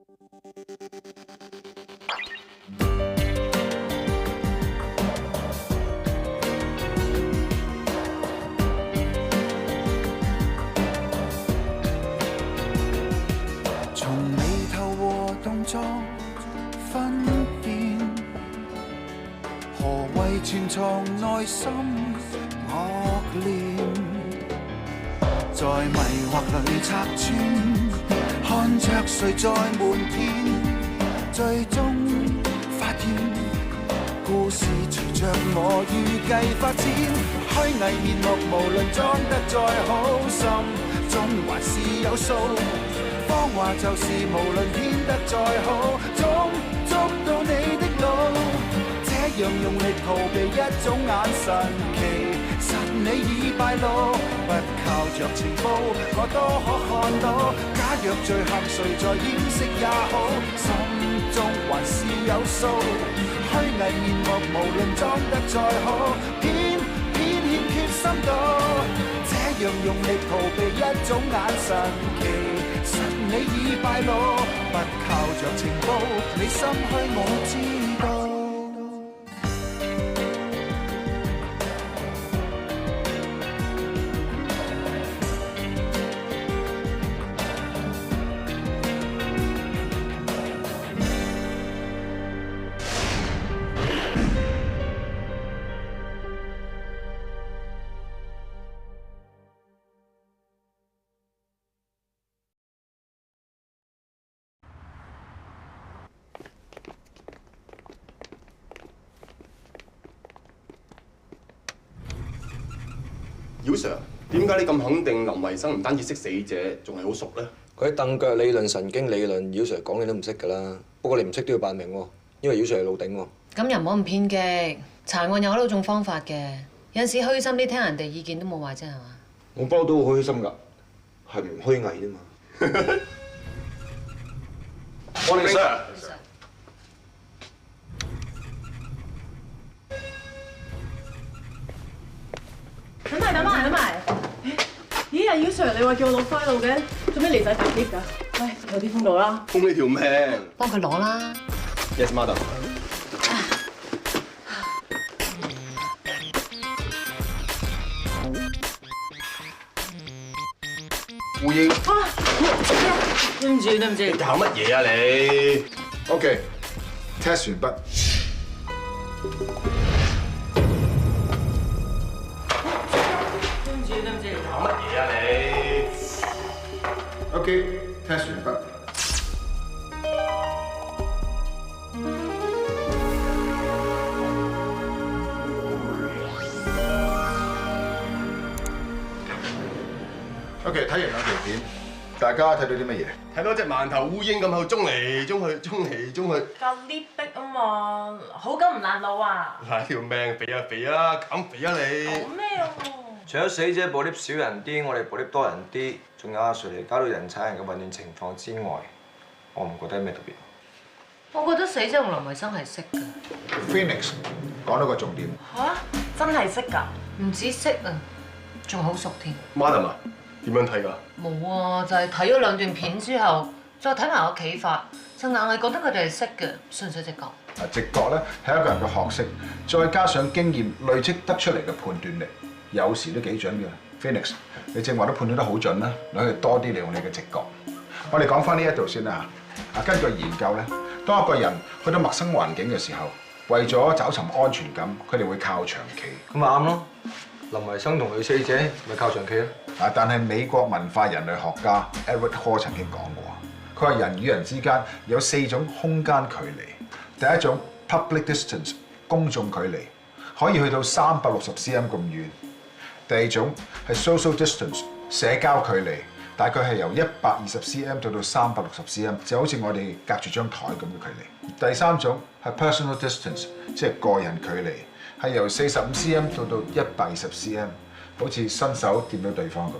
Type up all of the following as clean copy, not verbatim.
從眉頭和動作分辨，何謂潛藏內心惡念？在迷惑裏拆穿，看着誰在瞞騙，最終發現故事隨着我預計發展，虛偽面目無論裝得再好，心中還是有數。謊話就是無論編得再好，總捉到你的路。這樣用力逃避一種眼神，其實你已敗露。不靠着情報，我都可看到。假若罪行誰在掩飾也好，心中還是有數。虛偽面目無論裝得再好，偏欠缺深度。這樣用力逃避一種眼神，其實你已敗露。不靠着情報，你心虛我知道。姚 Sir， 點解你咁肯定林維生唔單止識死者，仲係好熟咧？佢啲凳腳理論、神經理論，姚 Sir 講你都唔識㗎啦。不過你唔識都要扮明喎，因為姚 Sir 係老頂喎。咁又唔好咁偏激，查案有好多種方法嘅，有陣時虛心啲聽人哋意見都冇壞啫，係嘛？我不嬲都好虛心㗎，係唔虛偽啫嘛。我哋 Sir。等埋！咦，阿姚 Sir， 你話叫我攞 file 嘅，做咩嚟晒大碟㗎？喂，有啲風度啦。封你條命。幫佢攞啦。Yes, madam。胡英。啊！對唔住。你搞乜嘢啊你 ？OK，test 完畢。搞乜嘢啊你 ？OK，test 完畢。OK， 睇完兩條片，大家睇到啲乜嘢？睇到隻饅頭烏蠅咁喺度衝嚟衝去，衝嚟衝去。隔 lift 逼啊嘛，好咁唔爛路啊！嗱，條命肥啊肥啊，減肥啊你！講咩啊？除咗死者部 lift 少人啲，我哋部 lift 多人啲，仲有阿 Sir 嚟搞到人踩人嘅混亂情況之外，我唔覺得有咩特別。我覺得死者同林維生係識㗎。Phoenix 講到個重點。嚇，真係識㗎？唔止識啊，仲好熟添。Madam 啊，點樣睇㗎？冇啊，就係睇咗兩段片之後，再睇埋個企法，就硬係覺得佢哋係識嘅，純粹直覺。直覺咧係一個人嘅學識，再加上經驗累積得出嚟嘅判斷力，有時都幾準嘅。Phoenix， 你正話都判斷得好準啦，你可以多啲利用你嘅直覺。我哋講翻呢一度先啦嚇。根據研究咧，當一個人去到陌生環境嘅時候，為咗找尋安全感，佢哋會靠長期。咁咪啱咯。林維生同女死者咪靠長期咯。但係美國文化人類學家 Edward Hall 曾經講過，佢話人與人之間有4種空間距離。第一種 public distance 公眾距離，可以去到360 cm 咁遠。第二種係 social distance 社交距離，大概係由120 cm 到360 cm， 就好似我哋隔住張台咁嘅距離。第三種係 personal distance， 即係個人距離，係由45 cm 到120 cm， 好似伸手掂到對方咁。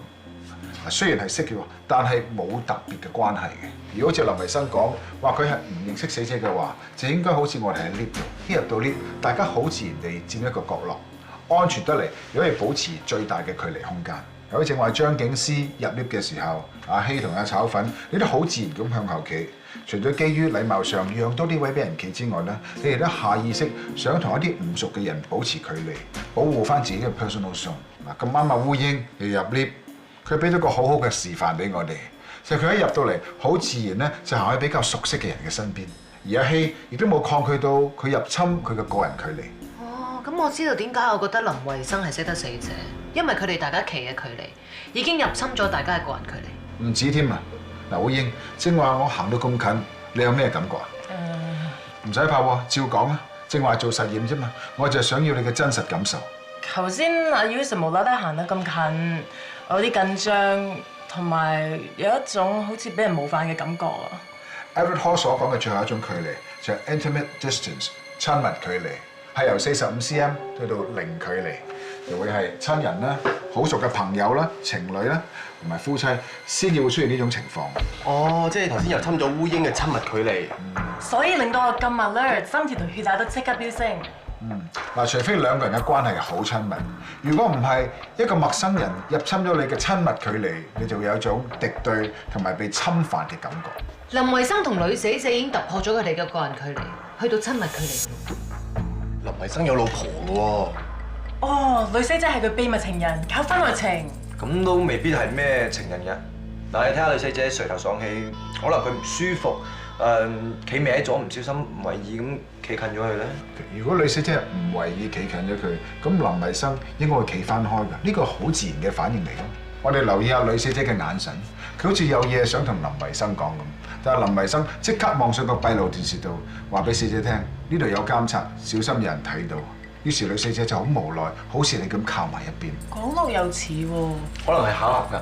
雖然係識嘅喎，但係冇特別嘅關係嘅。如果好似林維生講話，佢係唔認識死者嘅話，就應該好似我哋喺 lift 度，一入到 lift， 大家好自然地佔一個角落，安全得嚟，又可以保持最大嘅距離空間。好似正話張警司入 lift 嘅時候，阿希同阿炒粉，你都好自然咁向後企，除咗基於禮貌上讓多啲位俾人企之外咧，你哋都下意識想同一啲唔熟嘅人保持距離，保護翻自己嘅 personal zone。嗱，咁啱啊，烏蠅又入 lift， 佢俾咗個好好嘅示範俾我哋。就佢一入到嚟，好自然咧就行喺比較熟悉嘅人嘅身邊，而阿希亦都冇抗拒到佢入侵佢嘅個人距離。哦，咁我知道點解我覺得林慧生係識得死者，因為佢哋大家企嘅距離已經入侵咗大家嘅個人距離。唔止添啊！嗱，烏蠅，正話我行到咁近，你有咩感覺啊？唔使怕喎，照講啊！正話做實驗啫嘛，我就係想要你嘅真實感受。頭先阿 Uson 無啦啦行得咁近，我有啲緊張，同埋有一種好似俾人冒犯嘅感覺啊。Everett Hall 所講嘅最後一種距離就係 intimate distance 親密距離，係由45 cm 去到零距離，就會係親人啦、好熟嘅朋友啦、情侶啦同埋夫妻先至會出現呢種情況。哦，即係頭先入侵咗烏蠅嘅親密距離。所以令到我咁 alert，心跳同血壓都即刻飆升。嗱，除非兩個人嘅關係係好親密，如果唔係一個陌生人入侵咗你嘅親密距離，你就會有一種敵對同埋被侵犯嘅感覺。林慧生同女死者已經突破咗佢哋嘅個人距離，去到親密距離。林慧生有老婆喎。哦，女死者係佢秘密情人，搞婚外情。咁都未必係咩情人嘅。嗱，你睇下女死者垂頭喪氣，可能佢唔舒服，企歪咗，唔小心唔為意咁企近咗佢咧。如果女死者唔為意企近咗佢，咁林慧生應該會企翻開㗎，呢個好自然嘅反應嚟咯。我哋留意下女死者嘅眼神，佢好似有嘢想同林慧生講咁，但係林慧生即刻望上個閉路電視度，話俾死者聽呢度有監察，小心有人睇到。於是女死者就好無奈，好似你咁靠埋一邊。講到又似喎，可能係巧合㗎。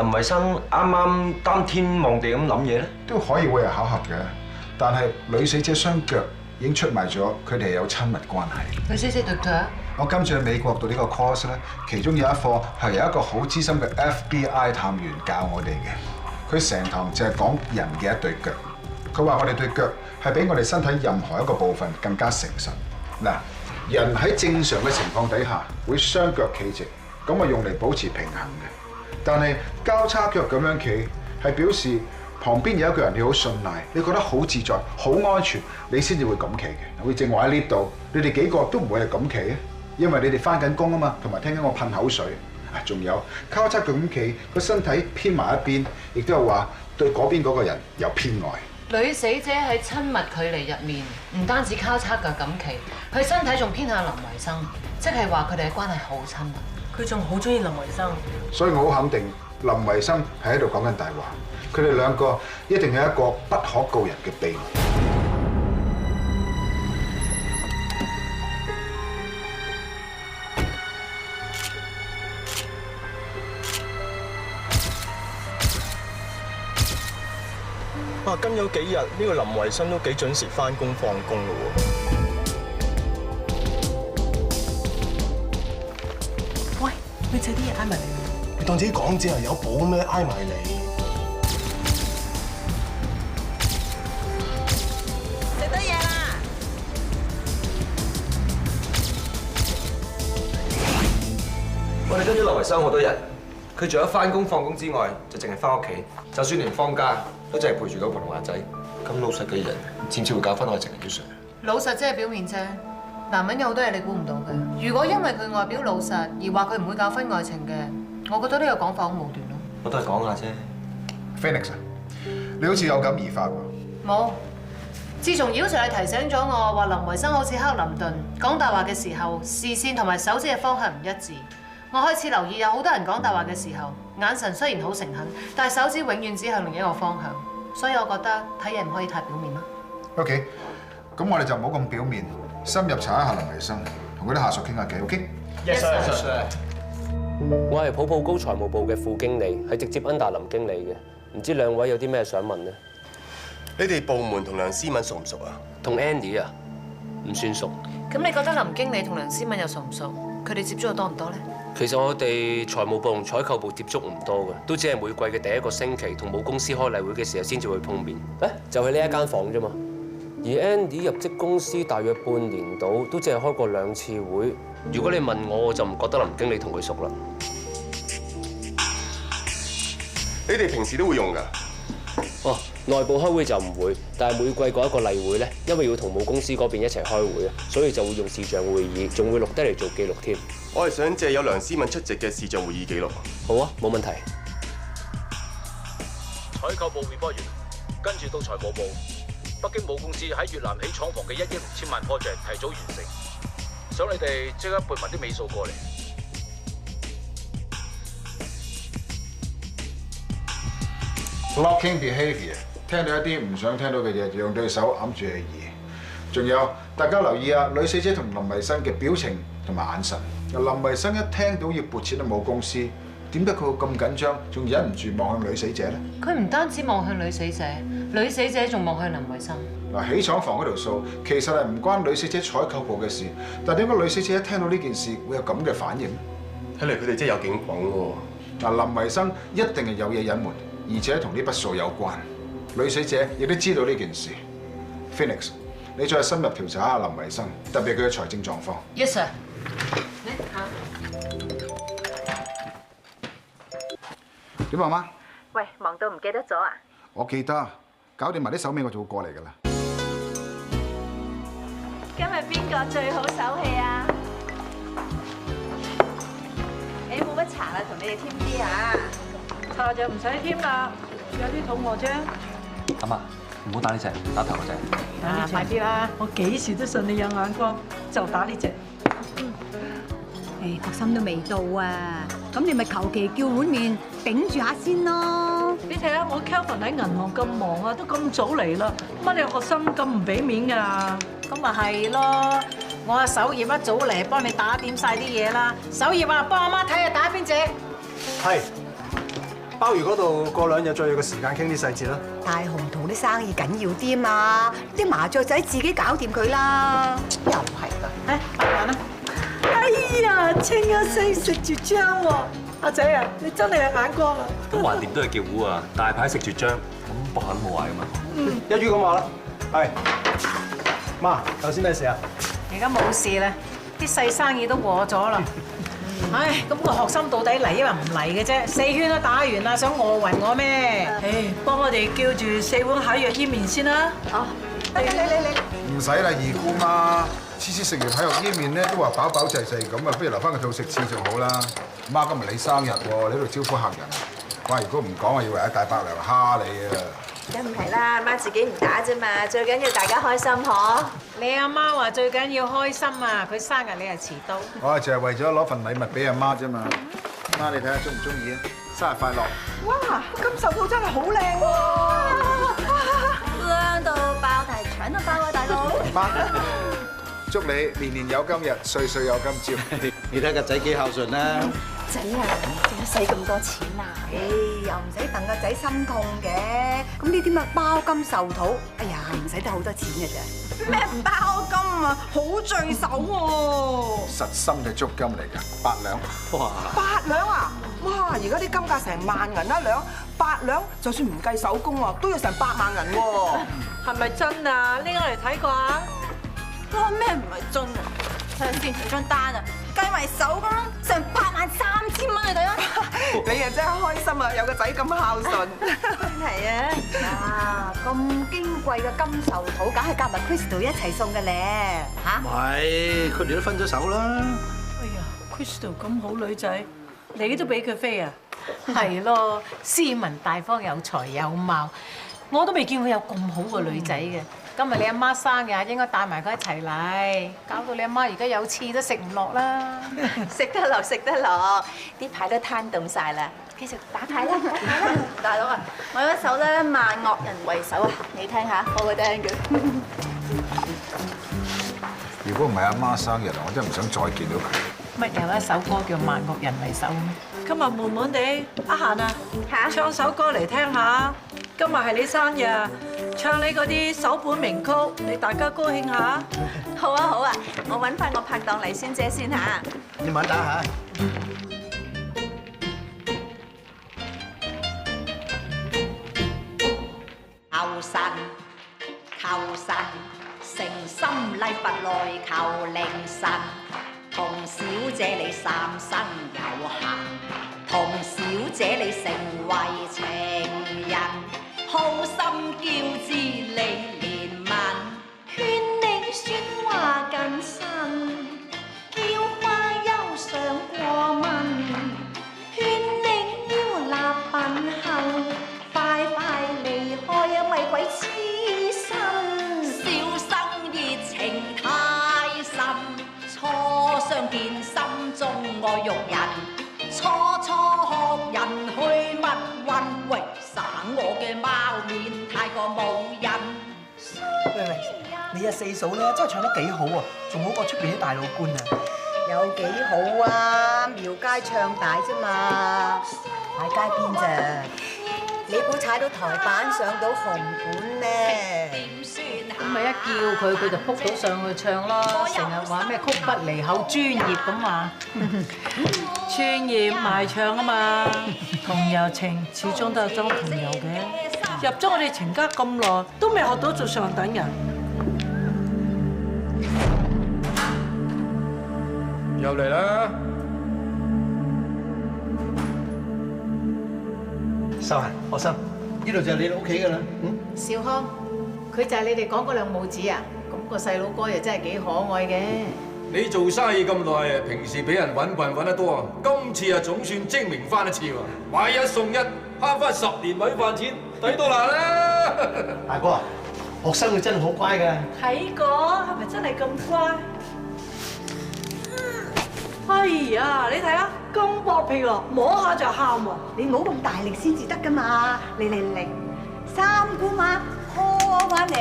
林慧生啱啱擔天望地咁諗嘢咧，都可以會係巧合嘅，但係女死者雙腳已經出賣咗，佢哋有親密關係。女死者對腳？我今次喺美國讀呢個 course 咧，其中有一課係由一個好資深嘅 FBI 探員教我哋嘅。佢成堂就係講人嘅一對腳。佢話我哋對腳係比我哋身體任何一個部分更加誠實。嗱，人喺正常嘅情況底下會雙腳企直，咁啊用嚟保持平衡嘅。但係交叉腳咁樣企，係表示旁邊有一個人你好信賴，你覺得好自在、好安全，你先至會咁企嘅。好似正話喺呢度，你哋幾個都唔會係咁企啊，因為你哋返緊工啊嘛，同埋聽緊我噴口水。啊，仲有交叉腳咁企，個身體偏埋一邊，亦都有話對嗰邊嗰個人有偏愛。女死者喺親密距離入面，唔單止交叉腳咁企，佢身體仲偏向林慧生，即係話佢哋嘅關係好親密。佢仲好中意林慧生。所以我好肯定林慧生係喺度講緊大話，佢哋兩個一定有一個不可告人嘅秘密。啊，跟咗幾日，呢個林慧生都幾準時返工放工咯喎。喂，你借啲嘢挨埋嚟。你當自己港姐係有寶咁樣挨埋嚟。食得嘢啦！我哋跟咗林慧生好多日，佢除咗返工放工之外，就淨係返屋企。就算連放假，都淨係陪住老婆同阿仔。咁老實嘅人，點知會搞婚外情嘅？Sir，老實即係表面啫，男人有好多嘢你估唔到嘅。如果因為佢外表老實而話佢唔會搞婚外情嘅，我覺得呢個講法好武斷咯。我都係講下啫。Phoenix，你好似有感而發喎。冇。自從姚 Sir 提醒咗我話林慧生好似克林頓講大話嘅時候，視線同埋手指嘅方向唔一致，我開始留意有好多人講大話嘅時候，眼神雖然好誠懇，但係手指永遠指向另一個方向，所以我覺得睇嘢唔可以太表面咯。OK，咁我哋就唔好咁表面，深入查一下林慧生，同佢啲下屬傾下偈。OK？Yes sir。我係普普高財務部嘅副經理，係直接 under 林經理嘅。唔知兩位有啲咩想問呢？你哋部門同梁思敏熟唔熟啊？同 Andy 啊，唔算熟。咁你覺得林經理同梁思敏又熟唔熟？佢哋接觸得多唔多咧？其實我哋財務部同採購部接觸唔多嘅，都只係每季嘅第一個星期同母公司開例會嘅時候先至會碰面。就係呢一間房啫嘛。而 Andy 入職公司大約半年到，都只係開過2次會。如果你問我，我就唔覺得林經理同佢熟啦。你哋平時都會用㗎？哦，內部開會就唔會，但係每季嗰一個例會咧，因為要同母公司嗰邊一齊開會啊，所以就會用視像會議，仲會錄低嚟做記錄添。我係想借有梁思敏出席嘅視像會議記錄。好啊，冇問題。採購部 report 完，跟住到財務部。北京母公司喺越南起廠房嘅1億6千萬 project 提早完成，想你哋即刻撥埋啲尾數過嚟。Blocking behaviour， 聽到一啲唔想聽到嘅嘢，就用對手揞住你耳。仲有，大家留意啊，女死者同林慧生嘅表情同埋眼神。林慧生一聽到要撥錢到母公司，點解佢會咁緊張，仲忍唔住望向女死者咧？佢唔單止望向女死者，女死者仲望向林慧生。嗱，起廠房嗰條數其實係唔關女死者採購部嘅事，但係點解女死者一聽到呢件事會有咁嘅反應？睇嚟佢哋真係有警棍喎。嗱，林慧生一定係有嘢隱瞞，而且同呢筆數有關。女死者亦都知道呢件事。Phoenix， 你再深入調查下林慧生，特別係佢嘅財政狀況。 Yes sir。點啊，媽？喂，忙到唔記得咗啊？我記得，搞掂埋啲手尾我就會過嚟㗎啦。今日邊個最好手氣啊？你冇乜茶啦，同你哋添啲啊？茶就唔使添啦，有啲肚餓啫。咁啊，唔好打呢隻，打頭嗰隻。啊，快啲啦！我幾時都信你有眼光，就打呢隻。誒，學生都未到啊，咁你咪求其叫碗麵頂住下先咯。你睇下我 Kelvin 喺銀行咁忙啊，都咁早嚟啦，乜你學生咁唔俾面㗎？咁咪係咯，我阿首葉一早嚟幫你打點晒啲嘢啦。首葉啊，幫阿媽睇下打邊隻。係。鮑魚嗰度過2日再約個時間傾啲細節啦。大雄圖啲生意緊要啲嘛，啲麻雀仔自己搞掂佢啦。又係㗎。誒，白飯啦。哎呀，清一色食住漿喎！阿仔啊，你真係有眼光啊！咁橫掂都係叫糊啊，大牌食住漿，咁搏下都冇壞噶嘛。一於咁話啦，係。媽，頭先咩事啊？而家冇事啦，啲細生意都和咗啦。唉，咁個學生到底嚟抑或唔嚟嘅啫？4圈都打完啦，想餓暈我咩？誒，幫我哋叫住4碗蟹藥伊麵先啦。哦，你。唔使啦，二姑媽，次次食完蟹肉伊麵咧都話飽飽滯滯咁啊，不如留翻個肚食翅仲好啦。媽，今日你生日喎，你喺度招呼客人。哇，如果唔講，我以為一大伯娘蝦你啊！梗唔係啦，媽自己唔打啫嘛，最緊要大家開心嗬。你阿媽話最緊要開心啊！佢生日你係遲到。我啊就係為咗攞份禮物俾阿媽啫嘛。媽，你睇下中唔中意啊？生日快樂！哇，金手套真係好靚喎！靚到爆題，搶到爆啊，大佬！媽，祝你年年有今日，歲歲有今朝。你睇個仔幾孝順啦！仔啊，點使咁多錢啊？誒，又唔使戥個仔心痛嘅。咁呢啲乜包金壽桃，哎呀，唔使得好多錢嘅啫。咩包金啊？好聚手喎！實心嘅足金嚟㗎，8兩。哇！8兩啊！哇！而家啲金價成萬銀一兩，8兩就算唔計手工啊，都要成8萬銀喎。係咪真啊？拎我嚟睇過啊！哇！咩唔係真啊？睇下先，張單啊，計埋手工成83000蚊，你睇下。你啊真係開心啊！有個仔咁孝順。係啊！啊，咁矜貴嘅金壽桃，梗係夾埋 Crystal 一齊送嘅咧，嚇？唔係，佢哋都分咗手啦。哎呀 ，Crystal 咁好女仔，你都俾佢飛啊？係咯，斯文大方，有才有貌，我都未見過有咁好嘅女仔嘅。今日你阿媽生日，應該帶埋佢一齊嚟，搞到你阿媽而家有翅都食唔落啦。食得落，食得落，啲牌都攤凍晒啦。繼續打牌啦，打牌啦！大佬啊，我有一首咧《萬惡人為首》啊，你聽下，我會聽嘅。如果唔係阿媽生日，我真係唔想再見到佢。乜有一首歌叫《萬惡人為首》咩？今日悶悶地，得閒啊，唱首歌嚟聽下。今日係你生日，唱你嗰啲首本名曲，你大家高興下。好啊好啊，我揾翻我拍檔黎仙姐先嚇。你慢打下。求神，求神，誠心禮佛來求靈神，同小姐你三生有幸，同小姐你成為情人。好心叫之你憐憫，勸你説話謹慎，叫花休想過問，勸你要立品後，快快離開啊咪鬼黐身，小生熱情太深，初相見心中愛欲人。初學人去蜜運，喂省我嘅貓面太過冇癮。喂喂，你阿四嫂咧真係唱得幾好喎，仲好過出邊啲大老倌啊！有幾好啊？廟街唱大啫嘛，喺街邊咋？你估踩到台板上到紅館咩？咁咪一叫佢，佢就撲到上去唱咯。成日話咩曲不離口，專業咁話。專業賣唱啊嘛，同遊情始終都係裝同遊嘅。入咗我哋程家咁耐，都未學到做上等人。又嚟啦！秀嫻，放心，呢度就係你哋屋企㗎啦。少康，佢就係你哋講嗰兩母子啊？咁個細佬哥又真係幾可愛嘅。你做生意咁耐，平時俾人揾笨揾得多，今次啊總算精明翻一次喎！買一送一，慳翻10年米飯錢，抵到爛啦！大哥啊，學生佢真係好乖㗎。睇過係咪真係咁乖？哎呀，你睇下咁薄皮喎，摸下就喊喎。你唔好咁大力先至得㗎嘛！嚟，三姑媽拖翻嚟。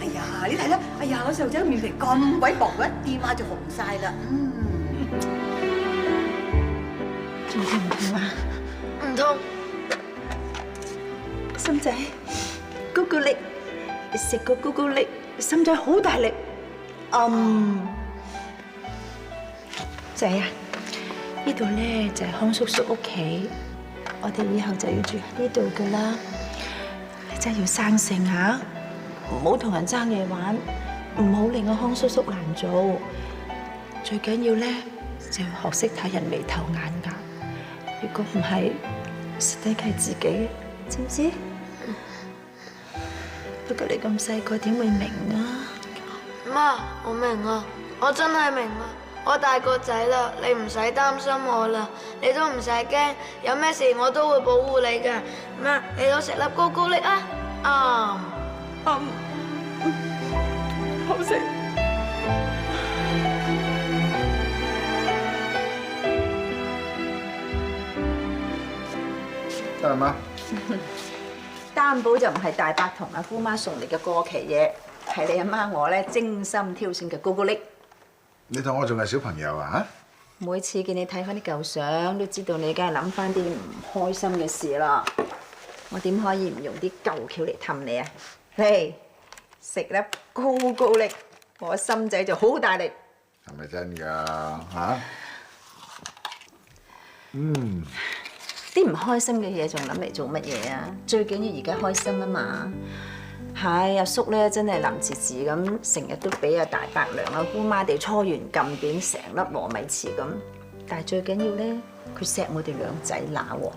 哎呀，你睇啦！哎呀，我細路仔個面皮咁鬼薄嘅，一掂下就紅晒啦。仲痛唔痛啊？唔痛。心仔，高高力，食個高高力，心仔好大力。仔啊，呢度咧就係康叔叔屋企，我哋以後就要住喺呢度噶啦。你真係要生性嚇，唔好同人爭嘢玩，唔好令我康叔叔難做。最緊要咧就要學識睇人眉頭眼額，如果唔係，蝕底係自己，知唔知？不過你咁細個點會明啊？媽，我明啊，我真係明啊。我大個仔啦，你唔使擔心我啦，你都唔使驚，有咩事我都會保護你㗎。媽，你都食粒高高力啊！好食。得啦媽。擔保就唔係大伯同阿姑媽送嚟嘅過期嘢，係你阿媽我咧精心挑選嘅高高力。你當我仲係小朋友啊？每次見你睇翻啲舊相，都知道你梗係諗翻啲唔開心嘅事啦。我點可以唔用啲舊橋嚟氹你啊？嚟食粒高高力，我心仔就好大力。係咪真㗎？嚇？啲唔開心嘅嘢仲諗嚟做乜嘢啊？最緊要而家開心啊嘛！係阿叔咧，真係林字字咁，成日都俾阿大伯娘阿姑媽哋搓完撳扁成粒糯米糍咁。但係最緊要咧，佢錫我哋兩仔乸喎。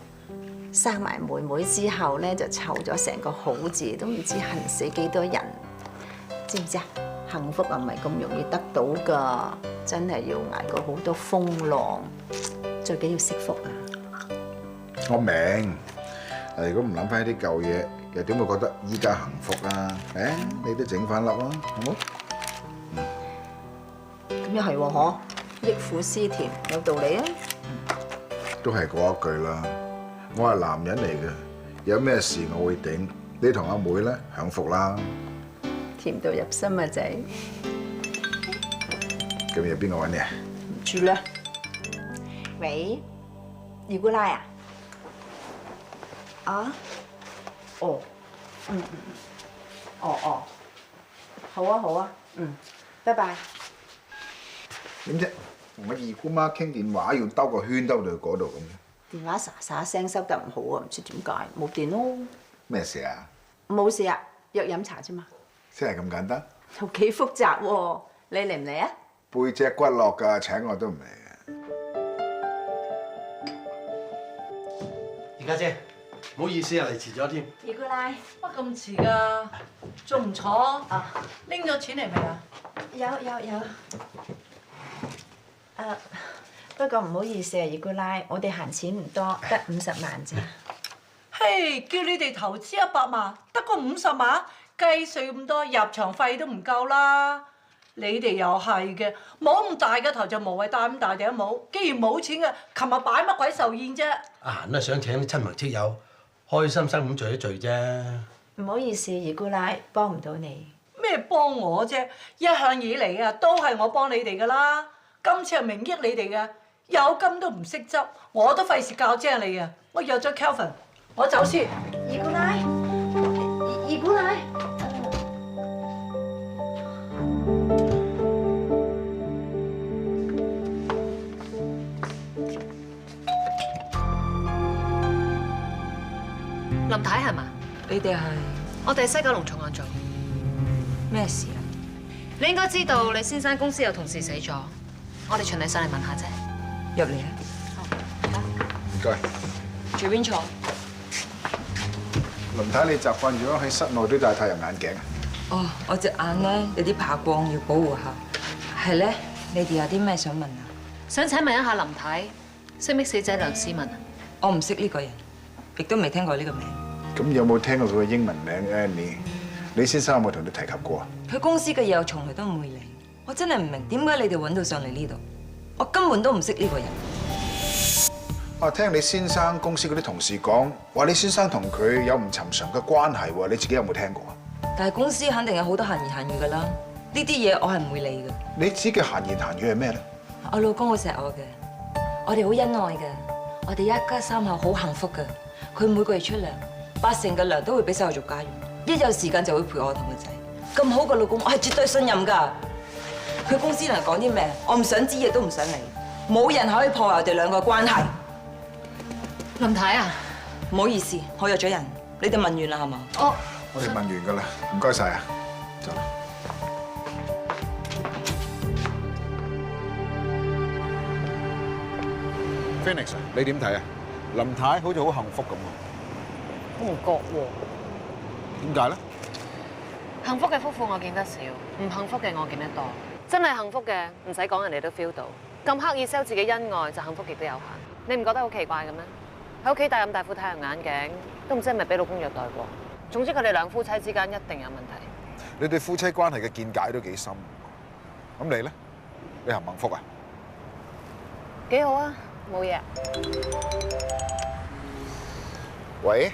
生埋妹妹之後咧，就湊咗成個好字，都唔知恨死幾多人。知唔知啊？幸福啊，唔係咁容易得到㗎，真係要捱過好多風浪。最緊要惜福啊！我明，如果唔諗翻啲舊嘢，又點會覺得依家幸福啊？你都整翻粒啦，好冇？咁又係喎，嗬，憶苦思甜，有道理啊！都係嗰一句啦，我係男人嚟嘅，有咩事我會頂。你同阿妹咧享福啦，甜到入心啊仔！今日邊個揾你啊？唔住啦，喂，二姑奶啊？啊？哦，哦，好啊好啊，拜拜。點啫？同我二姑媽傾電話要兜個圈兜到去嗰度咁。電話沙沙聲收得唔好啊，唔知點解冇電咯。咩事啊？冇事啊，約飲茶啫嘛。真係咁簡單？又幾複雜喎，你嚟唔嚟啊？背脊骨落㗎，請我都唔嚟嘅。二家姐，唔好意思啊，嚟遲咗添。二姑奶，乜咁遲㗎？仲唔坐？啊，拎咗錢嚟未啊？有。不過唔好意思啊，二姑奶，我哋閒錢唔多，得50萬啫。嘿，叫你哋投資100萬，得個50萬，計稅咁多，入場費都唔夠啦。你哋又係嘅，冇咁大嘅頭就無謂戴咁大頂帽。既然冇錢嘅，琴日擺乜鬼壽宴啫？阿閒都想請啲親朋戚友，開心心咁聚一聚啫。唔好意思，二姑奶，幫唔到你。咩幫我啫？一向以嚟啊，都係我幫你哋噶啦。今次係名益你哋嘅，有金都唔識執，我都費事教精你啊！我約咗 Kelvin， 我走先。二姑奶，二姑奶。林太係嘛？你哋係？我哋西九龍重案組。咩事啊？你應該知道你先生公司有同事死咗，我哋循例上嚟問下啫。入嚟啊！唔該。住邊坐？林太，你習慣咗喺室內都戴太陽眼鏡啊？哦，我隻眼咧有啲怕光，要保護下。係咧，你哋有啲咩想問啊？想請問一下林太，識唔識死者梁思文啊？我唔識呢個人，亦都未聽過呢個名。咁有冇聽過佢嘅英文名 Annie？ 李先生有冇同你提及過啊？佢公司嘅嘢我從來都唔會理。我真係唔明點解你哋揾到上嚟呢度，我根本都唔識呢個人。我聽你先生公司嗰啲同事講，話你先生同佢有唔尋常嘅關係喎，你自己有冇聽過啊？但係公司肯定有好多閒言閒語㗎啦，呢啲嘢我係唔會理嘅。你指嘅閒言閒語係咩咧？我老公好錫我嘅，我哋好恩愛嘅，我哋一家3口好幸福嘅。佢每個月出糧，80%嘅糧都會俾晒我做家用，一有時間就會陪我同個仔。咁好嘅老公，我係絕對信任㗎。佢公司能講啲咩，我唔想知亦都唔想理，冇人可以破壞我哋兩個關係。林太啊，唔好意思，我約咗人，你哋問完啦係嘛？我哋問完㗎啦，唔該晒啊，走啦。Phoenix， 你點睇啊？林太好似好幸福咁喎。我唔覺喎。點解咧？幸福嘅夫婦我見得少，唔幸福嘅我見得多。真係幸福嘅，唔使講人哋都 feel 到。咁刻意 sell 自己恩愛，就幸福極都有限。你唔覺得好奇怪嘅咩？喺屋企戴咁大副太陽眼鏡，都唔知係咪俾老公虐待過。總之佢哋兩夫妻之間一定有問題。你對夫妻關係嘅見解都幾深。咁你咧？你幸唔幸福啊？幾好啊，冇嘢。喂，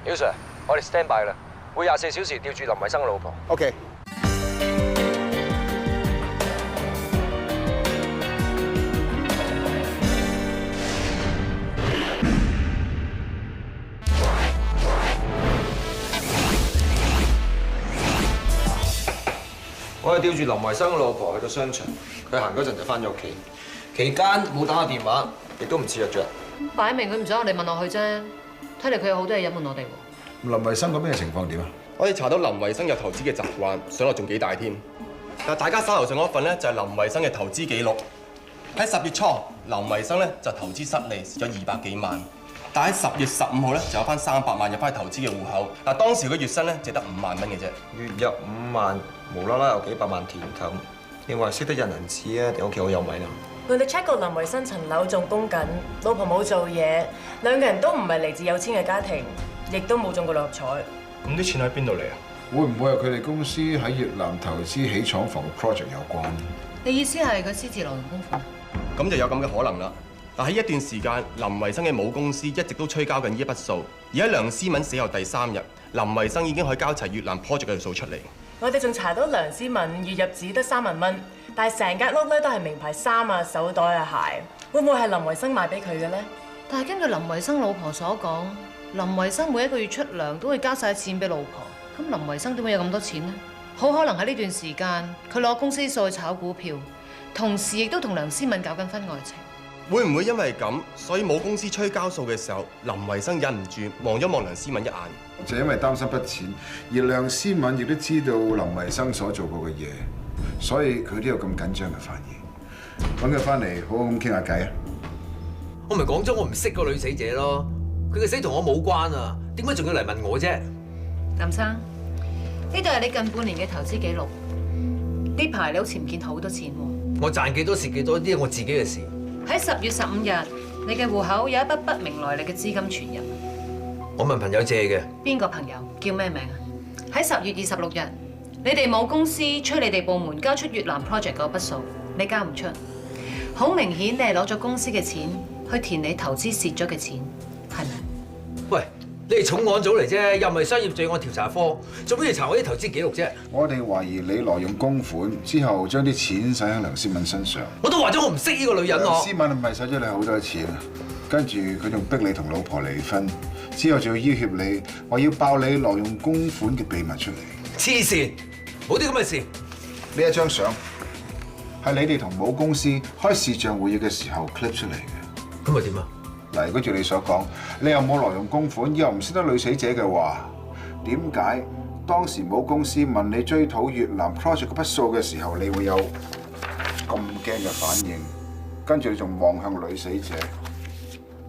姚 Sir， 我哋 stand by 啦，會24小時吊住林維生嘅老婆。OK。我係吊住林維生嘅老婆去到商場，佢行嗰陣就翻咗屋企，期間冇打過電話，亦都唔似約咗人。擺明佢唔想我哋問落去啫，睇嚟佢有好多嘢隱瞞我哋喎。林維生嗰邊嘅情況點啊？我哋查到林維生有投資嘅習慣，上落仲幾大添。但大家手頭上嗰份咧就係林維生嘅投資記錄。喺10月初，林維生咧就投資失利，蝕咗200幾萬。但喺10月15號咧就有翻300萬入翻去投資嘅戶口。嗱，當時佢月薪咧只得5萬蚊嘅啫。月入5萬，無啦啦有幾百萬甜頭，你話識得印銀紙啊？定屋企好有米啊？佢哋 check 過林維生層樓仲供緊，老婆冇做嘢，兩個人都唔係嚟自有錢嘅家庭，亦都冇中過六合彩。咁啲錢喺邊度嚟啊？會唔會係佢哋公司喺越南投資起廠房嘅 project 有關？你意思係佢私自挪用公款？咁就有咁嘅可能啦。但喺一段時間，林維生嘅母公司一直都催交緊呢一筆數，而喺梁思敏死後第3日，林維生已經可以交齊越南 project 嘅數出嚟。我哋仲查到梁思敏月入只得3萬蚊，但係成間屋咧都係名牌衫啊、手袋啊、鞋，會唔會係林維生賣俾佢嘅咧？但係根據林維生老婆所講，林維生每一個月出糧都會交晒錢俾老婆，咁林維生點會有咁多錢呢？好可能喺呢段時間，佢攞公司數去炒股票，同時亦都同梁思敏搞緊婚外情。會唔會因為咁，所以冇公司催交數嘅時候，林維生忍唔住望咗望梁思敏一眼？就因為擔心筆錢，而梁思敏亦都知道林維生所做過嘅嘢，所以佢都有咁緊張嘅反應。揾佢翻嚟好好咁傾下偈啊！我咪講咗我唔識個女死者咯，佢嘅死同我冇關啊，點解仲要嚟問我啫？林生，呢度係你近半年嘅投資記錄，呢排你好似唔見好多錢喎。我賺幾多蝕幾多，呢係我自己嘅事。喺10月15日，你嘅戶口有一筆不明來歷嘅資金存入。我問朋友借嘅。邊個朋友？叫咩名啊？喺10月26日，你哋母公司催你哋部門交出越南 project 嗰筆數，你交唔出，好明顯你係攞咗公司嘅錢去填你投資蝕咗嘅錢，係咪？喂，你係重案組嚟啫，又唔係商業罪案調查科，做咩要查我啲投資記錄啫？我哋懷疑你挪用公款之後，將啲錢使喺梁思敏身上。我都話咗我唔識呢個女人梁思敏唔係使咗你好多錢啊，跟住佢仲逼你同老婆離婚，之後仲要要挾你，話要爆你挪用公款嘅秘密出嚟。黐線，冇啲咁嘅事。呢一張相係你哋同母公司開視像會議嘅時候 clip 出嚟嘅。咁咪點啊？嗱，如果照你所講，你又冇挪用公款，又唔識得女死者嘅話，點解當時母公司問你追討越南 project 嗰筆數嘅時候，你會有咁驚嘅反應？跟住你仲望向女死者，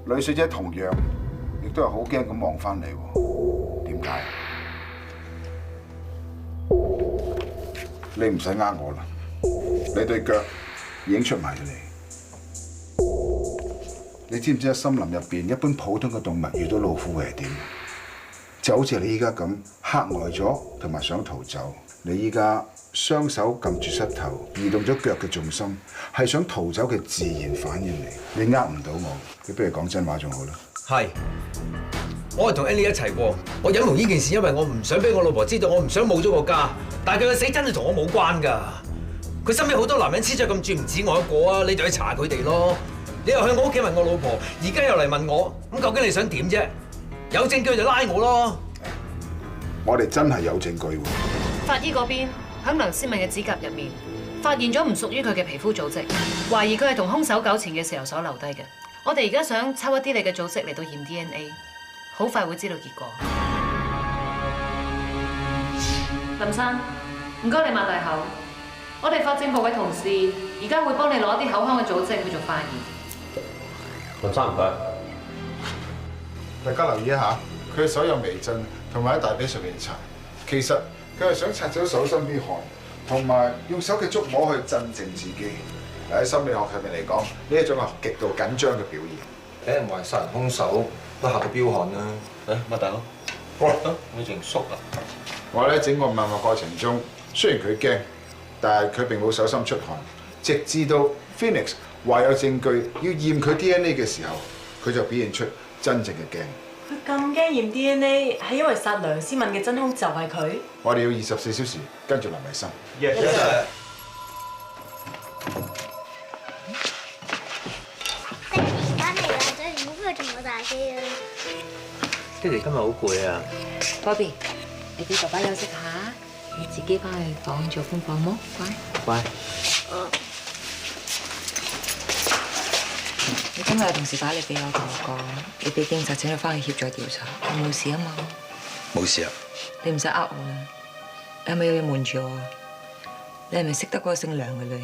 女死者同樣亦都係好驚咁望翻你喎。點解？你唔使呃我啦，你對腳已經出埋咗嚟。你知唔知喺森林入邊，一般普通嘅動物遇到老虎會係點？就好似你依家咁嚇呆咗，同埋想逃走。你依家雙手撳住膝頭，移動咗腳嘅重心，係想逃走嘅自然反應嚟。你呃唔到我，你不如講真話仲好啦。係，我係同 Annie 一齊過。我隱瞞呢件事，因為我唔想俾我老婆知道，我唔想冇咗個家。但係佢嘅死真係同我冇關㗎。佢身邊好多男人黐咗咁住，唔止我一個啊！你就去查佢哋咯。你又向我屋企問我老婆，而家又嚟問我，咁究竟你想點啫？有證據就拉我咯。我哋真係有證據喎。法醫嗰邊喺梁思敏嘅指甲入面發現咗唔屬於佢嘅皮膚組織，懷疑佢係同兇手糾纏嘅時候所留低嘅。我哋而家想抽一啲你嘅組織嚟到驗 DNA， 好快會知道結果。林生，唔該你擘大口。我哋法證部嘅同事而家會幫你攞一啲口腔嘅組織去做化驗。林生唔該。大家留意一下，佢嘅手有微震，同埋喺大髀上面擦。其實佢係想擦走手心啲汗，同埋用手嘅觸摸去鎮靜自己。喺心理學上面嚟講，呢一種係極度緊張嘅表現。俾人話殺人兇手都嚇到飆汗啦！乜大佬？哇！你仲縮啊？我喺整個問話過程中，雖然佢驚，但係佢並冇手心出汗。直至到 Phoenix 話有證據要驗佢 DNA 嘅時候，佢就表現出真正嘅驚。佢咁驚驗 DNA 係因為殺梁思敏嘅真兇就係佢。我哋要24小時跟住林偉生。Yes sir。爹哋翻嚟啦，再唔好去同我打機啊！爹哋今日好攰啊 Bobby， 你俾爸爸休息下，你自己翻去房做功課冇？乖。乖。你今日有同事打嚟俾我同我講，你俾警察請佢翻去協助調查，你冇事啊嘛？冇事啊。你唔使呃我啦，你係咪有嘢瞞住我啊？你係咪識得嗰個姓梁嘅女人？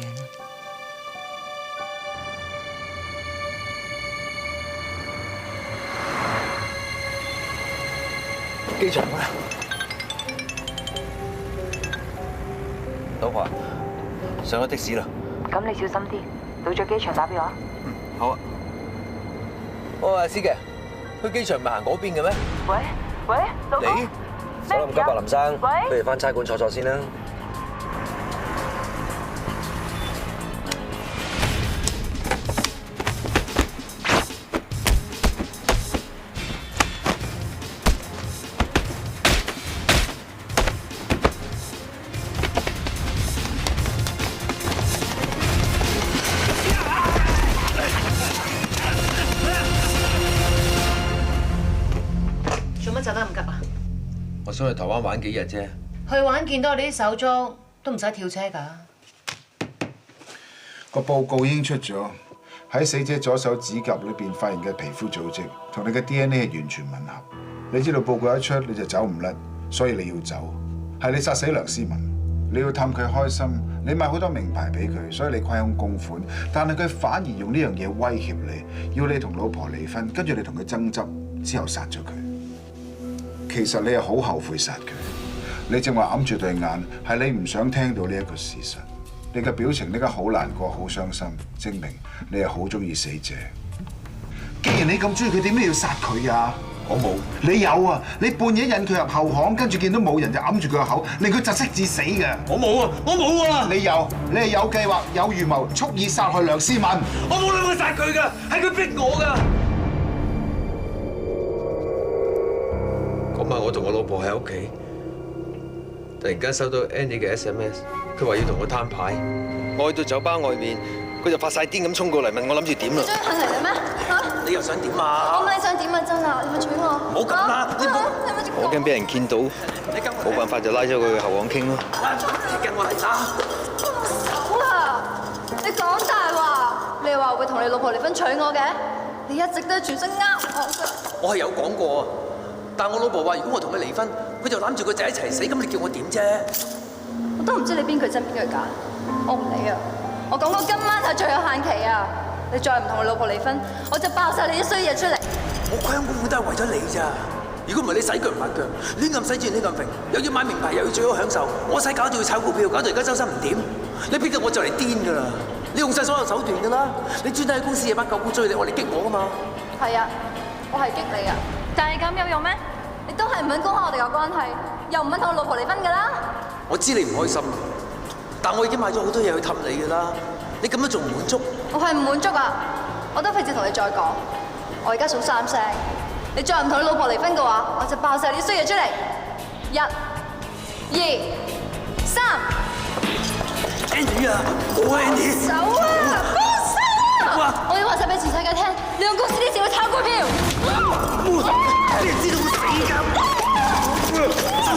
機場啊！老婆，上咗的士啦。咁你小心啲，到咗機場打俾我。好啊。喂，司機，去機場唔係行嗰邊嘅咩？喂，老公。你？手咁急啊，林生。不如翻差館坐坐先啦。做乜走得咁急啊？我想去台灣玩幾日啫。去玩見到我哋啲手足都唔使跳車㗎。個報告已經出咗，喺死者左手指甲裏邊發現嘅皮膚組織同你嘅 DNA 係完全吻合。你知道報告一出你就走唔甩，所以你要走。係你殺死梁思敏，你要氹佢開心，你買好多名牌俾佢，所以你虧空公款。但係佢反而用呢樣嘢威脅你，要你同老婆離婚，跟住你同佢爭執，之後殺咗佢。其實你係好後悔殺佢。你正話揞住對眼，係你唔想聽到呢一個事實。你嘅表情呢家好難過、好傷心，證明你係好中意死者。既然你咁中意佢，點解要殺佢啊？我冇。你有啊！你半夜引佢入後巷，跟住見到冇人就揞住佢個口，令佢窒息致死嘅。我冇啊！我冇啊！你有，你係有計劃、有預謀，蓄意殺害梁思敏。我冇諗過殺佢㗎，係佢逼我㗎。嗰晚我同我老婆喺屋企，突然間收到 Andy 嘅 SMS， 佢話要同我攤牌。我去到酒吧外面，佢就發晒癲咁衝過嚟問我諗住點啦。追恨嚟嘅咩？嚇！你又想點啊？我問你想點啊？真啊！你咪娶我！唔好咁啦！我驚俾人見到，冇辦法就拉咗佢去後巷傾咯。你跟我嚟打！手啊！你講大話！你話會同你老婆離婚娶我嘅？你一直都係全身呃我㗎。我係有講過，但我老婆話如果我同佢離婚，佢就攬住個仔一齊死，咁你叫我點啫？我都唔知你邊句真邊句假，我唔理啊！我講過今晚係最有限期啊！你再唔同我老婆離婚，我就爆晒你啲衰嘢出嚟！我虧本都係為咗你咋，如果唔係你洗腳唔抹腳，亂咁使錢亂咁揈，又要買名牌，又要最好享受，我使搞到要炒股票，搞到而家周身唔掂，你逼到我就嚟癲㗎啦！你用晒所有手段㗎啦，你專登喺公司夜班狗股追你，我嚟激我㗎嘛！係啊，我係激你啊！但係咁有用咩？你都係唔肯公開我哋嘅關係，又唔肯同我老婆離婚㗎啦！我知你唔開心，但我已經買咗好多嘢去氹你㗎啦，你咁樣仲唔滿足？我係唔滿足啊！我都費事同你再講，我而家數3聲，你再唔同你老婆離婚嘅話，我就爆晒你啲衰嘢出嚟。1、2、3。Andy 啊，我 Andy。手啊！放手啊！我要話晒俾全世界聽，你用公司啲錢去炒股票。你知道我死㗎？收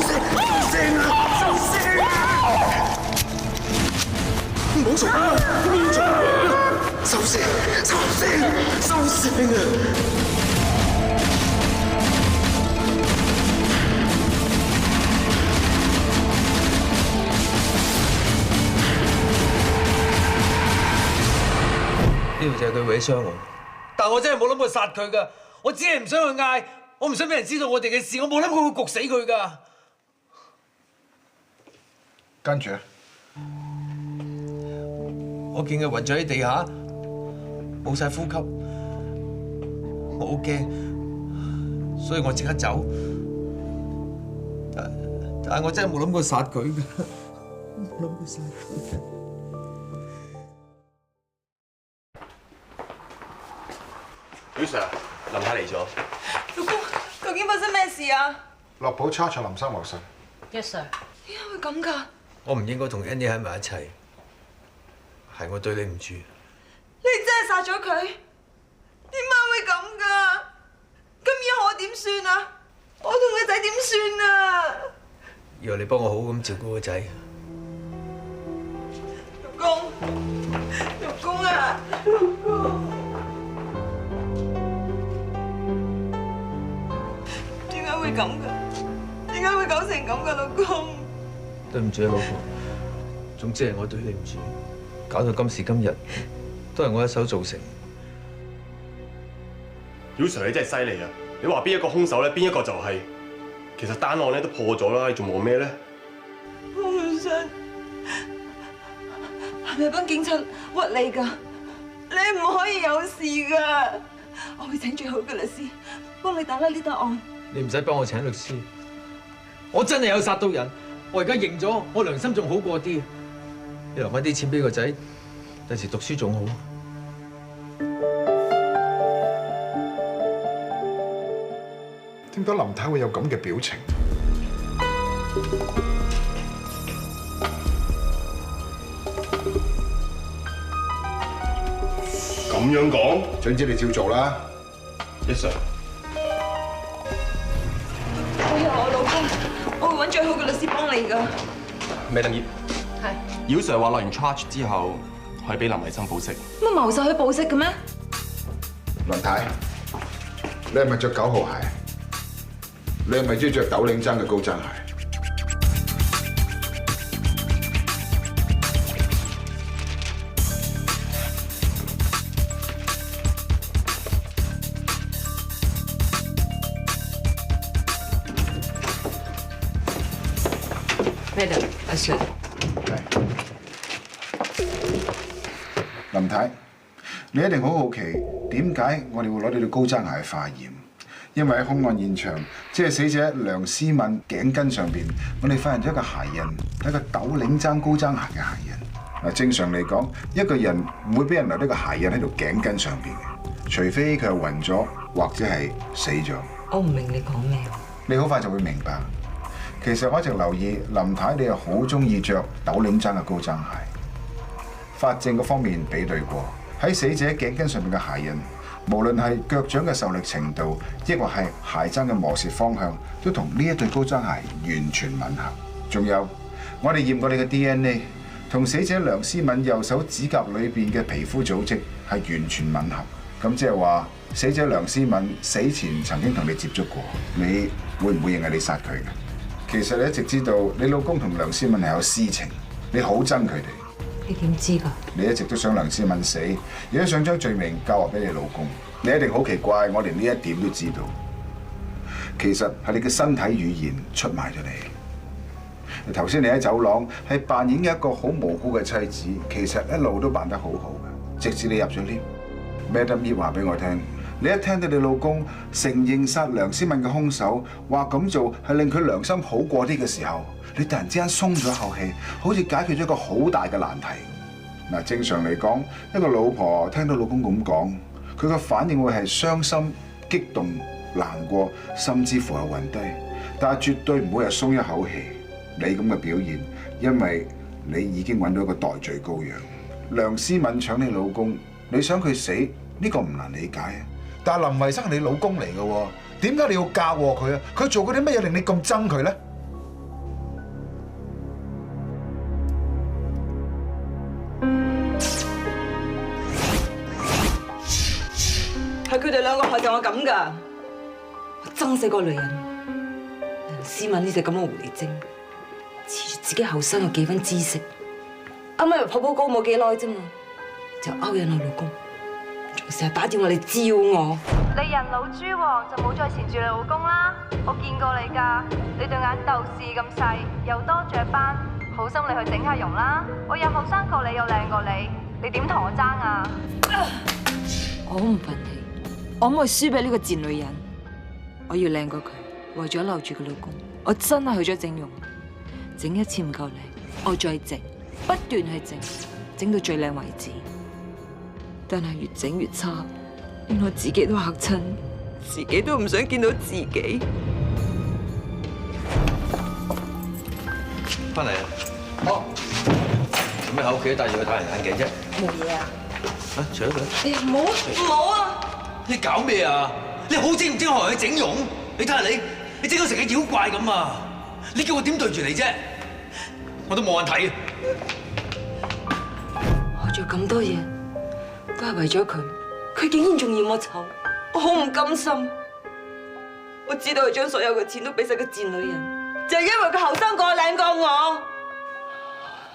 聲啊！收聲啊！唔好嘈啊！唔好嘈啊！收聲！收聲！收聲啊！呢度就係佢搲傷我，但我真係冇諗過殺佢㗎，我只係唔想去嗌，我唔想俾人知道我哋嘅事，我冇諗過會焗死佢㗎。跟住，我見佢暈咗喺地下，冇晒呼吸，我好驚，所以我即刻走。但係我真係冇諗過殺佢㗎，冇諗過殺佢。表 Sir， 林太嚟咗。老公，究竟發生咩事啊？樂寶差錯林生謀殺。 Yes sir。點解會咁㗎？我唔應該同 Andy 喺埋一齊，係我對你唔住。你真係殺咗佢？點解會咁㗎？咁以後我點算啊？我同個仔點算啊？以後你幫我好好咁照顧個仔。老公，老公啊，老公。點解會咁㗎？點解會搞成咁㗎，老公？對唔住啊，老婆。總之係我對你唔住，搞到今時今日都係我一手造成。表 Sir 你真係犀利啊！你話邊一個兇手咧，邊一個就係。其實單案咧都破咗啦，你仲望咩咧？我唔信，係咪幫警察屈你㗎？你唔可以有事㗎！我會請最好嘅律師幫你打甩呢單案。你唔使幫我請律師，我真係有殺到人，我而家認咗，我良心仲好過啲。你留翻啲錢俾個仔，第時讀書仲好。點解林太會有咁嘅表情？咁樣講，總之你照做啦。Yes sir。我有我老公，我會揾最好嘅律師幫你㗎。Madam葉。係。姚 Sir 話落完 charge 之後，可以俾林維生保釋。乜謀殺去保釋嘅咩？林太，你係咪着9號鞋？你係咪中意着斗領爭嘅高踭鞋？ Madam，阿 Sir。林太，你一定好好奇點解我哋會攞你對高踭鞋去化驗？因為喺兇案現場，即係死者梁思敏頸巾上邊，我哋發現咗一個鞋印，係一個斗領踭高踭鞋嘅鞋印。嗱，正常嚟講，一個人唔會俾人留呢個鞋印喺條頸巾上邊嘅，除非佢係暈咗或者係死咗。我唔明你講咩。你好快就會明白。其實我一直留意林太，你係好中意着斗領踭嘅高踭鞋。法證嗰方面比對過，喺死者頸巾上面嘅鞋印，無論係腳掌嘅受力程度，抑或係鞋踭嘅磨蝕方向，都同呢一對高踭鞋完全吻合。仲有，我哋驗過你嘅 DNA， 同死者梁思敏右手指甲裏邊嘅皮膚組織係完全吻合。咁即係話，死者梁思敏死前曾經同你接觸過，你會唔會認係你殺佢嘅？其實你一直知道你老公同梁思敏係有私情，你好憎佢哋。你點知㗎？你一直都想梁思敏死，亦都想將罪名交還俾你老公。你一定好奇怪，我連呢一點都知道。其實係你嘅身體語言出賣咗你。頭先你喺走廊係扮演一個好無辜嘅妻子，其實一路都扮得好好嘅，直至你入咗 lift。Madam E 話俾我聽，你一聽到你老公承認殺梁思敏嘅兇手，話咁做係令佢良心好過啲嘅時候，你突然之間鬆咗一口氣，好似解決咗一個好大嘅難題。嗱，正常嚟講，一個老婆聽到老公咁講，佢個反應會係傷心、激動、難過，甚至乎係暈低，但係絕對唔會係鬆一口氣。你咁嘅表現，因為你已經揾到一個代罪羔羊。梁思敏搶你老公，你想佢死，呢個唔難理解啊。但係林維生係你老公嚟嘅喎，點解你要嫁禍佢啊？佢做過啲乜嘢令你咁憎佢咧？係佢哋兩個害到我咁㗎，我憎死個女人。梁思敏呢隻咁嘅狐狸精，恃住自己後生有幾分知識，啱啱又抱抱高冇幾耐啫嘛，就勾引我老公，仲成日打電話嚟招我。你人老珠黃就冇再纏住你老公啦，我見過你㗎，你對眼豆豉咁細，又多雀斑，好心你去整下容啦。我又後生過你，又靚過你，你點同我爭啊？我好唔忿氣。我唔可以輸俾呢個賤女人，我要靚過佢，為咗留住個老公，我真係去咗整容，整一次唔夠靚，我再整，不斷去整，整到最靚為止。但係越整越差，連我自己都嚇親，自己都唔想見到自己。翻嚟啦！哦，做咩喺屋企戴住個太陽眼鏡啫？冇嘢啊！啊，除咗佢。哎呀，唔好啊！你搞咩啊？你好精唔精學去整容？你睇下你整到成個妖怪咁啊！你叫我點對住你啫？我都冇眼睇。我做咁多嘢都係為咗佢，佢竟然仲嫌我醜，我好唔甘心。我知道佢將所有嘅錢都俾晒個賤女人，就係因為佢後生過靚過我。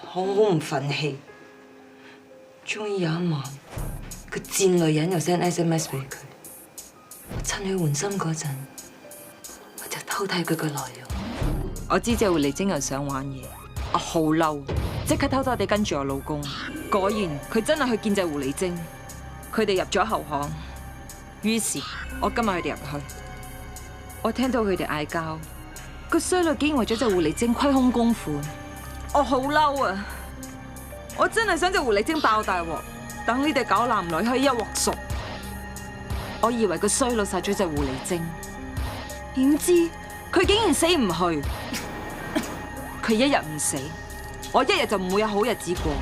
我好唔忿氣。終於有一晚，個賤女人又 send SMS 俾佢，我趁佢換心嗰陣，我就偷睇佢個內容。我知隻狐狸精又想玩嘢，我好嬲，即刻偷偷地跟住我老公。果然佢真係去見隻狐狸精，佢哋入咗後巷。於是我跟埋佢哋入去，我聽到佢哋嗌交，個衰女竟然為咗隻狐狸精虧空公款，我好嬲啊！我真係想隻狐狸精爆大鑊，等你哋搞男女可以一鑊熟。我以為個衰佬殺咗隻狐狸精，點知佢竟然死唔去。佢一日唔死，我一日就唔會有好日子過。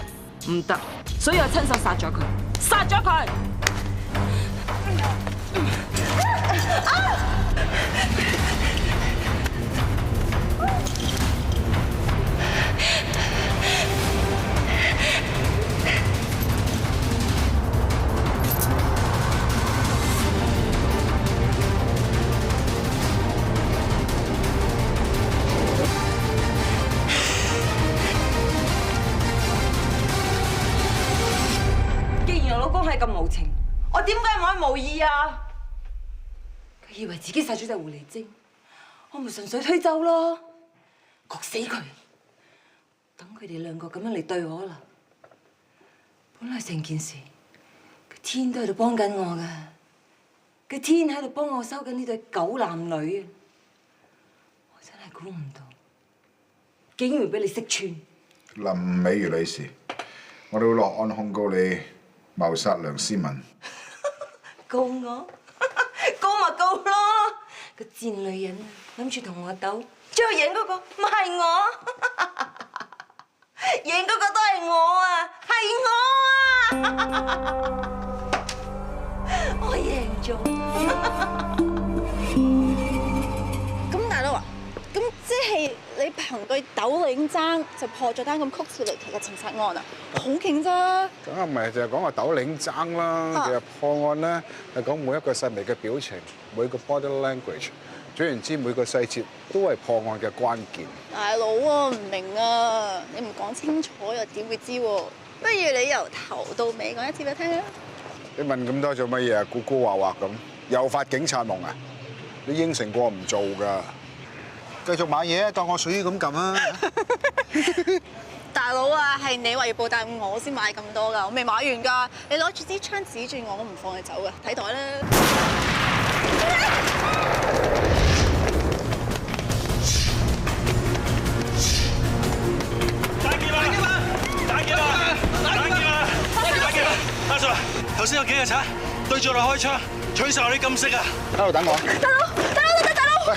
唔得，所以我親手殺咗佢，殺咗佢。咁無情，我點解唔可以無義啊？佢以為自己殺咗隻狐狸精，我咪順水推舟咯，焗死佢。等佢哋兩個咁樣嚟對我啦。本來成件事，個天都喺度幫緊我㗎，個天喺度幫我收緊呢對狗男女啊！我真係估唔到，竟然俾你識穿。林美如女士，我哋會落案控告你謀殺梁思敏。告我？告咪告咯！個賤女人諗住同我鬥，最後贏嗰個唔係我，贏嗰個都係我啊！係我啊！我贏咗。咁大佬啊，咁即係你憑對斗領爭就破咗單咁曲折離奇嘅情殺案啊？好勁啫！梗係唔係就係講個斗領爭啦？其實破案咧係講每一個細微嘅表情，每個 body language， 總言之每個細節都係破案嘅關鍵。大佬啊，唔明啊！你唔講清楚又點會知喎？不如你由頭到尾講一次俾我聽啊！你問咁多做乜嘢啊？古古惑惑咁，又發警察夢啊？你應承過唔做㗎。繼續買嘢，當我水魚咁撳啊！大佬啊，係你話要報答我先買咁多㗎，我未買完㗎。你攞住支槍指住我，我唔放你走㗎。睇袋啦！阿 Sir， 頭先有幾個賊對住我開槍，取晒我啲金飾啊！喺度等我。大佬！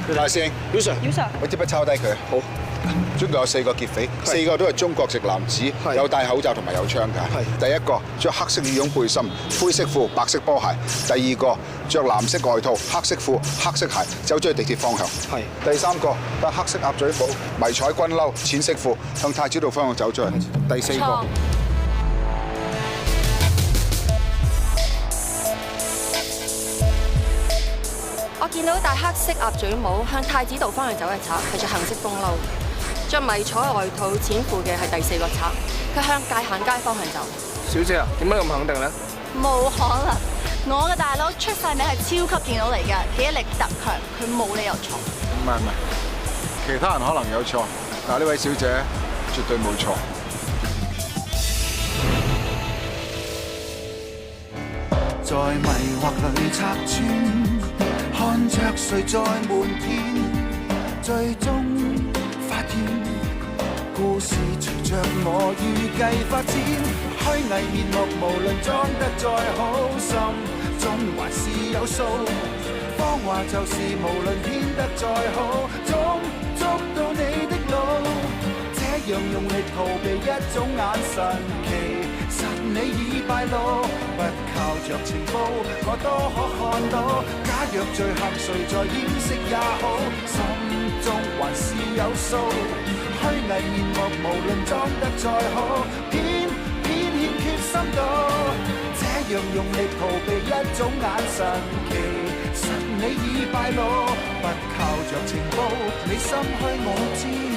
喂，大師兄，姚 Sir，我支筆抄低佢。好。總共有4個劫匪，4個都係中國籍男子，有戴口罩同埋有槍㗎。第一個着黑色羽絨背心、灰色褲、白色波鞋；第二個着藍色外套、黑色褲、黑色鞋，走咗去地鐵方向。第三個戴黑色鴨嘴帽、迷彩軍褸、淺色褲，向太子道方向走咗去。第四個。我見到戴黑色鴨嘴帽向太子道方向走嘅賊係着杏色風褸，着迷彩外套淺褲嘅係第4個賊，佢向界限街方向走。小姐啊，點解咁肯定咧？冇可能，我嘅大佬出晒名係超級電腦嚟㗎，記憶力特強，佢冇理由錯。唔係，其他人可能有錯，但係呢位小姐絕對冇錯。在迷惑裏拆穿，看着誰在瞞騙，最終發現故事隨着我預計發展，虛偽面目無論裝得再好，心中還是有數。謊話就是無論編得再好，總捉到你的路。這樣用力逃避一種眼神，其實你已敗露。不靠着情報，我多可看到。假若罪行誰在掩飾也好，心中還是有數。虛偽面目無論裝得再好，偏欠缺深度。這樣用力逃避一種眼神，其實你已敗露。不靠着情報，你心虛我知。